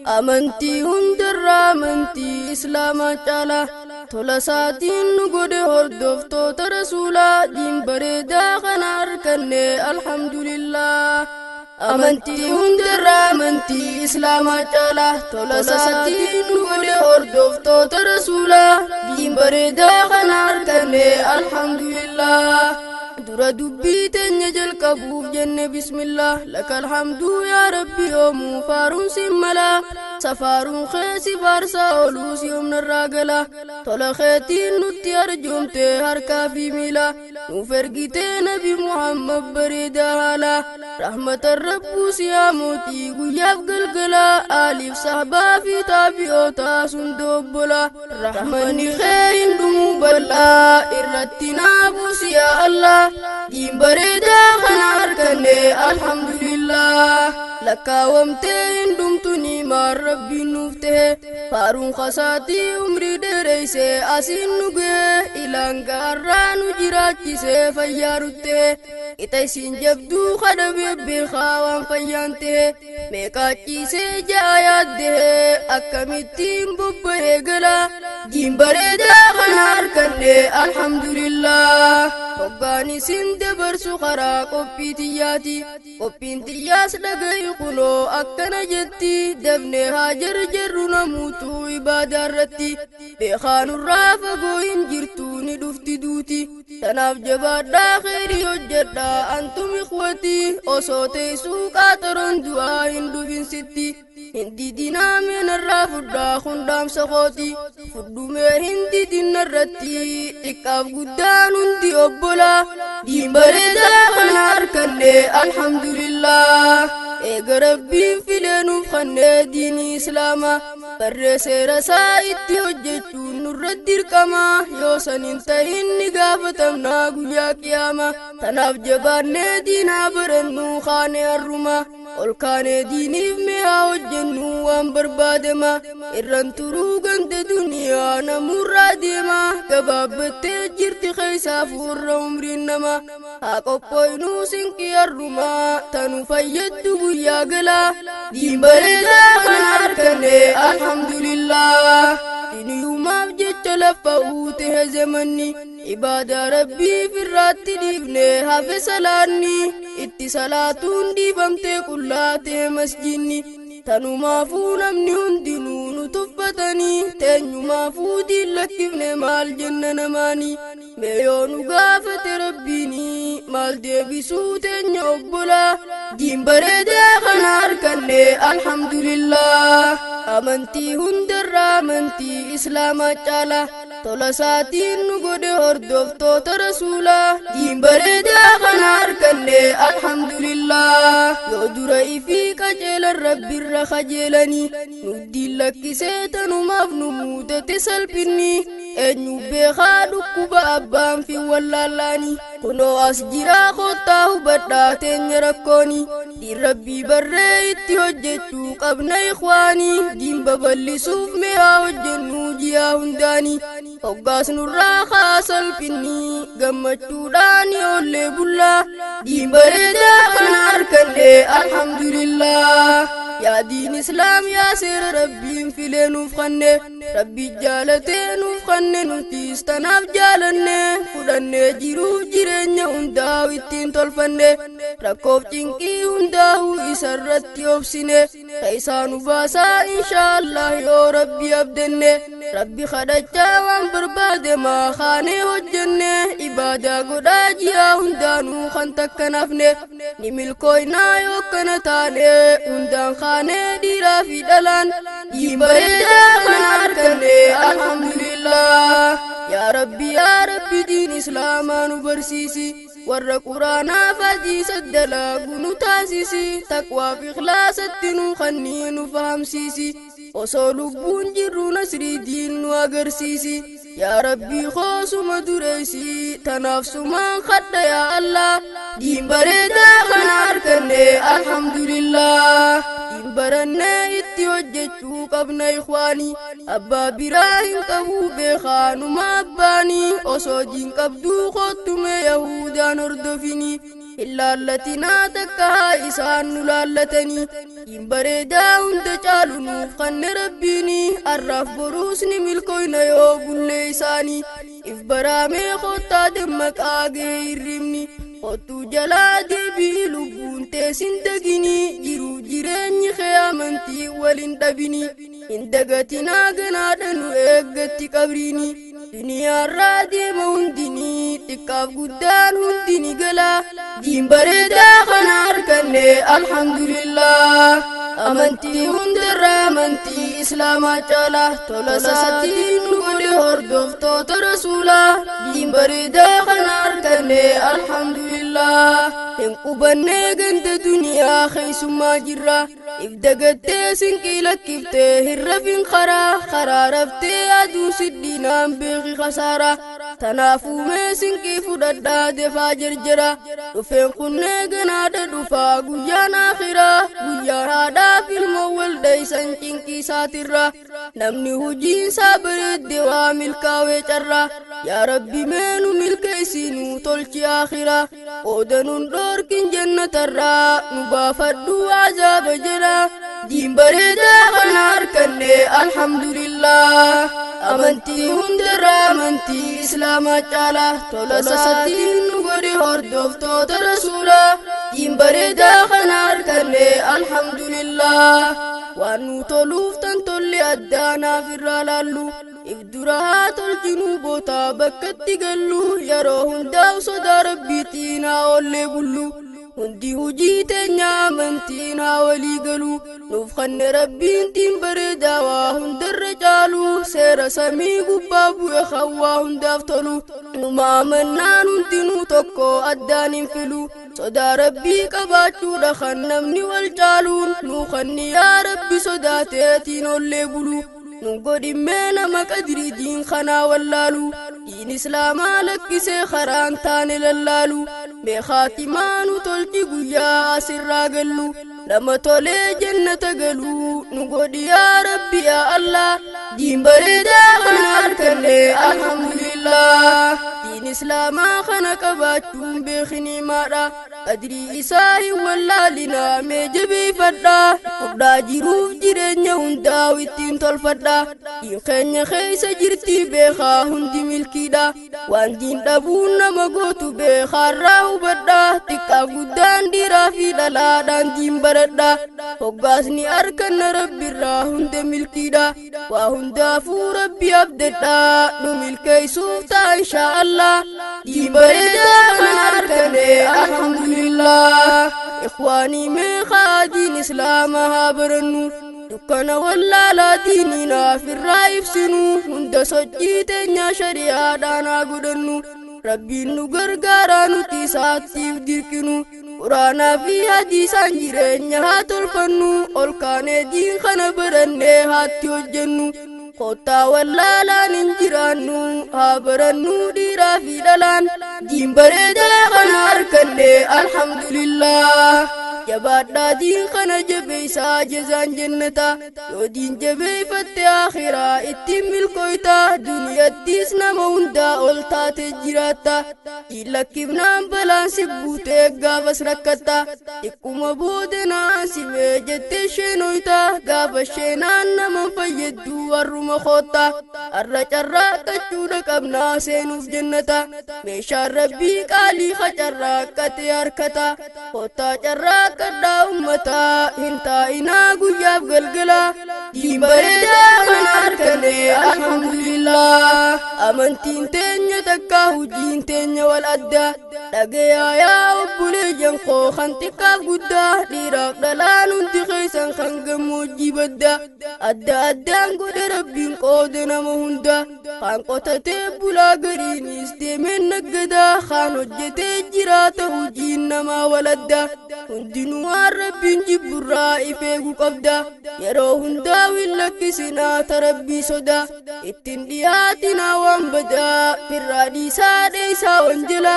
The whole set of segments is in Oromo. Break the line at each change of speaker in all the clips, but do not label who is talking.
amantii hundarraa amantii islaamaa caala tola isaatiin nu godhe hordoftoota rasuulaa diin bareedaa kana arganne alhamdulillah. amantii hundarraa amantii islaamaa caala tola isaatiin nu godhe hordoftoota rasuulaa diin bareedaa kana arganne alhamdulillah. dura dubbii teenya jalqabuuf jenne bismillah lakal hamdu yaa rabbi yoomuu faaruun sin mala safaaruun keesi faarsaa oluu si humnarraa gala tola keetiin nutti arjoomte harkaa fi miila nuuf ergitee nabi muhammad bareedaa haala rahmatan rabbuu siyaa mootii guyyaaf galgala aaliif sahbaa fi taabi'ootaa sun dobbola rahmanni kee hin dhumuu bal'aa irratti naafuu siyaa allah diin bareedaa kana arganne alhamdulillah. lakkaawamtee hin dhumtu niimaan rabbiin nuuf ta'e faaruun khasaatii umrii dheereyse asiin nu ga'e ilaan gaarraa nu jiraachisee fayyaa nutte ita isin jabduu kadhabee beekaa waan fayyaan ta'e meeqaachiisee ja'a yaaddee akkamittiin bobba'ee gala diin bareedaa kana arganne alhamdulillah. hoggaan isin dabarsu karaa qophii tiyyaati qophiin tiyyaas dhaga'i kunoo akkana jetti dabnee haa jarjarru namuutu ibaadaa irratti beekaanurraa fagoo hin jirtu ni dhufti duuti tanaaf jabaadhaa kheyrii hojjedhaa antum ikhwati osoo teessuu qaxaroon du'aa hin dhufin sitti hindi dinaameen irraa fudhaa hundaamsa kooti fuddumee hindi dinarratti xiqqaaf guddaan hundi obbola diin bareedaa kana arganne alhamdulillah. eega rabbiin filee nuuf kannee diinii islaamaa barree seera isaa itti hojjechuun nurra dirqama yoo san hin ta'in ni gaafatamnaa guyyaa qiyaama tanaaf jabaannee diinaa barannuu kaanee harruma ol kaanee diiniif mi'aa hojjennu waan barbaadama irran turuu ganda duniyaa namurraa deema gabaabbattee jirti keeysaa fuurra umriin nama haa qophooynuu sinqii harrumaa tanu fayyaddu guyyaa galaa diin bareedaa kana arganne alhamdulillah. diniyumaaf jecha lafa uute zamanni ibaadaa rabbiif irratti dhiifne hafe salaanni itti salaatuun dhiifamtee qullaatee masjinni tanumaafuu namni hundinuu nu tuffatanii teenyumaafuu diin lakkifne maal jenna namaanii mee yoo nu gaafate rabbiinii maal deebisuu teenya obbola diin bareedaa kana arganne alhamdulillah. amantii hundarraa amantii islaamaa caala tola isaatiin nu godhe hordoftoota rasuulaa diin bareedaa kana arganne alhamdulillah. yoo dura ifii qajeelan rabbirra kajeelanii nuddiin lakkisee tanumaaf nu muudate salphinni eenyu beekaa dhukkuba abbaan fi wallaalaanii kunoo as jiraa kottaa hubadhaa teenya rakkooni diin rabbii barree itti hojjechuu qabna ikhwaanii diin babal'isuuf mi'aa hojjennu jiyaa hundaanii hoggaas nurraa kaa salphinni gammachuudhaan oollee bullaa diin bareedaa kana arganne alhamdulillah. yaa diin islaam yaa seera rabbiin filee nuuf kanne rabbi jaalatee nuuf kanne nutis tanaaf jaalanne fudhannee jiruuf jireenya hundaa'u ittiin tolfanne rakkoof cinqii hundaa'u isarratti obsine isaa nu baasaa inshaallah yoo rabbi abdanne rabbi kadhachaa waan barbaade maa kaanee hojjenne ibaadaa godhaa jiyaa hundaanuu kan takka nafne ni milkooynaa yoo kana taane hundaan kaanee dhiiraa fi dhalaan diin bareedaa kana arganne alhamdulillah. yaa rabbi diin islaamaa nu barsiisi warra quraanaa hadiisa dalaagu nu taasisi taqwaa fi ikhlaasatti nu kannii nu fahamsiisi osoo lubbuun jirru nasrii diin nu agarsiisi yaa rabbi khoosuma dureeysi tanaaf sumaan kadha yaa allah diin bareedaa kana arganne alhamdulillah. diin barannee itti hojjechuu qabna ikhwaanii abbaa biraa hin qabu beekaanuma abbaanii osoo diin qabduu kottume yahudaan hordofini ilaallatinaa takka isaan nu laallatanii hin bareedaa hunda caalu nuuf kanne rabbiini arraaf boruus ni milkooyna yoo bullee isaanii if baraamee kottaa dammaqaa gee hirribni kottuu jalaa deebii lubbuun teessin dagini jiru jireenyi kee amantii walin dhabini hin dagatinaa ganaadha nu eeggatti qabriini duniyaarraa deema hundinii xiqqaaf guddaan hundini galaa diin bareedaa kana arganne alhamdulillah amantii hundarraa amantii islaamaa caalaa tola isaatiin nu godhe hordoftoota rasuulaa diin bareedaa kana arganne alhamdulillah hin qubannee ganda duniyaa keessummaa jirra if dagattee sinqii lakkiftee hin rafin karaa raftee aduu siddiinaan beeki khasaaraa tanaafuu mee sinqii fudhadhaa defaa jarjara dhufeen kunnee ganaadha dhufaa guyyaan akhiraa guyyaan haadhaaf ilmoo waldaysan cinqii isaatirra namni hujiinsaa bareedde waa milkaawee carraa yaa rabbi mee nu milkeessinuu tolchi akhiraa oodanuun dhoorkin jannatarraa nu baafadhu azaaba jedhaa diin bareedaa kana arganne alhamdulillah amantii hundarraa amantii islaamaa caalaa tola isaatiin nu godhe hordoftoota rasuulaa diin bareedaa kana arganne alhamdulillah waan nu toluuf tan tolle addaanaaf irraa laallu if duraa tolchinuu bootaa bakkatti gallu yeroo hundaaf sodaa rabbiitiin haa ollee bullu hundi hujii teenya amantiin haa walii galu nuuf kanne rabbiin diin bareedaa waa hundarra caalu seera samii gubbaa bu'e hawaa hundaaf tolu numa amannaan hundinuu tokko addaan hin filu sodaa rabbii qabaachuudha kan namni wal caaluun nuu kanni yaa rabbi sodaateetiin ollee bulu nun godhimmee nama qadrii diin kanaa wallaalu diin islaamaa lakkisee karaan taane lallaalu beekaatimaanu tolchi guyyaa asirraa gallu nama tolee jannata galuu nu godhi yaa rabbi yaa allah diin bareedaa kana arganne alhamdulillah diin islaamaa kana qabaachuun beekinii maadha qadrii isaa hin wallaalinaa mee jabeeffadhaa fudhaa jiruuf jireenya hundaa ittiin tolfadhaa diin keenya keessa jirtii beekaa hundi milkiidha waan diin dhabuun nama gootu beekaarraa hubadhaa xiqqaa guddaan dhiiraa fi dhalaadhaan diin baradhaa hoggaasni arganna rabbirraa hunda milkiidha waa hundaafuu rabbi abdadhaa nu milkeessuuf ta'a inshaa allah diin bareedaa kana arganne alhamdulillah ikhwaanii meeqaa diin islaamaa haa barannu dukkana wallaalaa diininaaf irraa ibsinu hunda sochii teenyaa shari'aadhaan haa godhannu rabbiin nu gargaaraa nuti isaattiif dirqinu quraanaa fi hadiisaan jireenya haa tolfannu ol kaanee diin kana barannee haatti hojjennu kottaa wallaalaan hin jiraannu haa barannu dhiiraa fi dhalaan diin bareedaa kana arganne alhamdulillah jabaadhaa diin kana jabeeysaa jazaan jannata yoo diin jabeeyfatte akhiraa ittiin milkooyta duniyattis nama hundaa ol taate jiraatta diin lakkifnaan balaan si buutee gaafas rakkatta xiqquma boodanaan si mee jettee sheenoyta gaafa sheenaan nama fayyaddu warruma kootta arra carraaqachuudha qabnaa seenuuf jannata meeshaan rabbii qaalii qacarraaqate harkata koottaa carraaqadhaa ummataa hin taa'inaa guyyaaf galgala diin bareedaa kana arganne alhamdulillah amantiin teenya takkaa hujiin teenya wal adda dhagayaa yaa obboleeyyan koo kan xiqqaaf guddaa dhiiraaf dhalaan hundi keessan kan gammoojjii badda adda addaan godhe rabbiin qooda nama hunda kan qotatee bulaa gariinis deemeen naggadaa kan hojjetee jiraata hujiin namaa wal adda hundinuu waan rabbiin jibburraa ifeegu qabda yeroo hundaa hin lakkisinaa ta rabbii soda ittiin dhiyaatinaa waan badaa firraa dhiisaa dheeysaa wanjala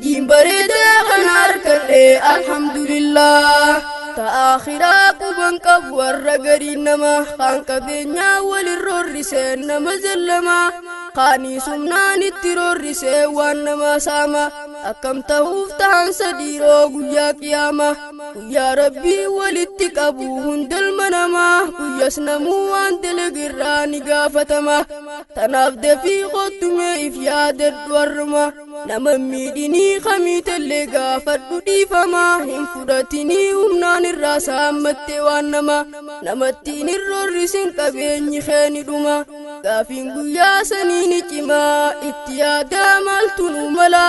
diin bareedaa kana arganne alhamdulillah ta akhiraa quban qabu warra gariin nama kan qabeenyaa walin roorrisee nama zallamaa kaanii sumnaan itti roorrisee waan nama saama akkam ta'uuf ta'an sadiiroo guyyaa qiyaama guyyaa rabbii walitti qabu hundalma namaa guyyas namuu waan dalagirraa ni gaafatama tanaaf dafii qottumee if yaadadhu har'uma nama miidhinii kamiitallee gaafadhu dhiifama hin fudhatinii humnaan irraa saammattee waan namattiin irroorrisin qabeenyi keeni dhuma gaafiin guyyaa sanii ni cimaa itti yaadaa maaltu nu mala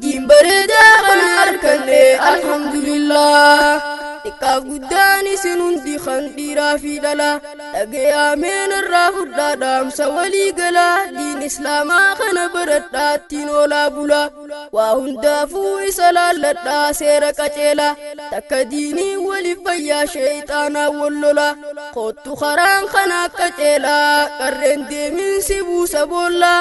diin bareedaa kana harkanne alhamdulillah xiqqaaf guddaan isin hundi kan dhiiraa fi dhalaa dhaga'ameen irraa fudhaa dhaamsa walii galaa diin islaamaa kana baradhaattiin oolaa bulaa waa hundaafuu isa laalladhaa seera qaceelaa takka diinii waliif fayyaa sheeyxaanaa wallolaa kottu karaan kana qaceelaa qarreen deeminsi buusa boollaa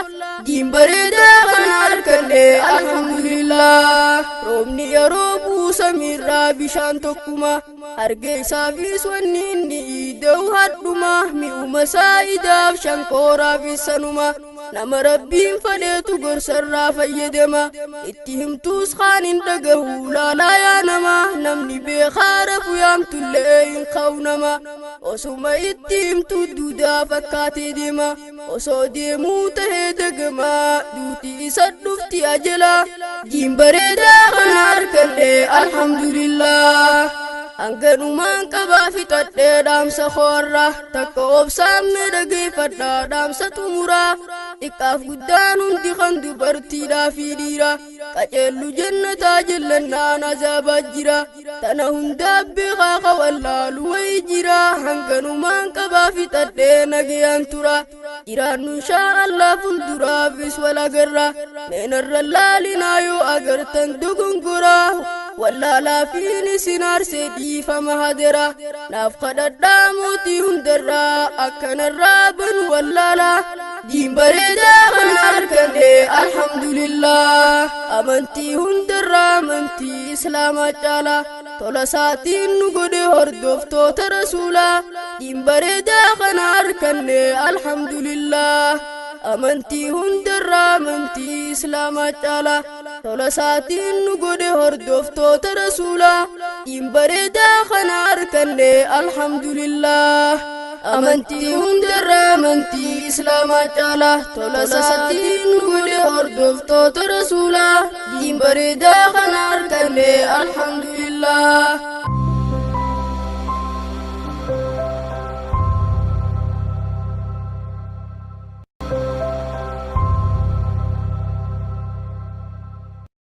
diin bareedaa kana harkanne alhamdulillah roobni yeroo buusa miirraa bishaan tokkuma arge isaafis wanni inni iida'u hadhuma mi'uma saa'idaaf shankooraaf sanuma nama rabbiin fadheetu gorsarraa fayyadama itti himtuus kaan hin dhagahu laalaa yaa nama namni beekaa rafu yaamtullee hin ka'u nama osuma itti himtu duudaa fakkaatee deema osoo deemuu tahee dagamaa duuti isa dhufti ajala diin bareedaa kana harkanne alhamdulillah hanganumaan qabaa fixadhee dhaamsa koorra takka obsaan dhageeffadhaa dhaamsa xumuraa xiqqaaf guddaan hundi kan dubartiidhaa fi dhiira qaceellu jannataa jallannaan azaabaa jira tana hundaaf beekaa ka wallaalu wayi jira hanganumaan qabaa fixadhee nagayaan tura jiraannu inshaa Allah fuulduraafis wal agarra meenarra laalinaa yoo agartan dogongoraa wallaalaa fi isin aarsee dhiifama hadera naaf kadhadhaa mootii hundarraa akkanarraa banu wallaalaa diin bareedaa kana harkanne alhamdulillah amantii hundarraa amantii islaamaa caalaa tola isaatiin nu godhe hordoftoota rasuulaa diin bareedaa kana harkanne alhamdulillah amantii hundarraa amantii islaamaa caalaa tola isaatiin nu godhe hordoftoota rasuulaa diin bareedaa kana harkanne alhamdulillah amantii hundarraa amantii islaamaa caalaa tola isaatiin nu godhe hordoftoota rasuulaa diin bareedaa kana harkanne alhamdulillah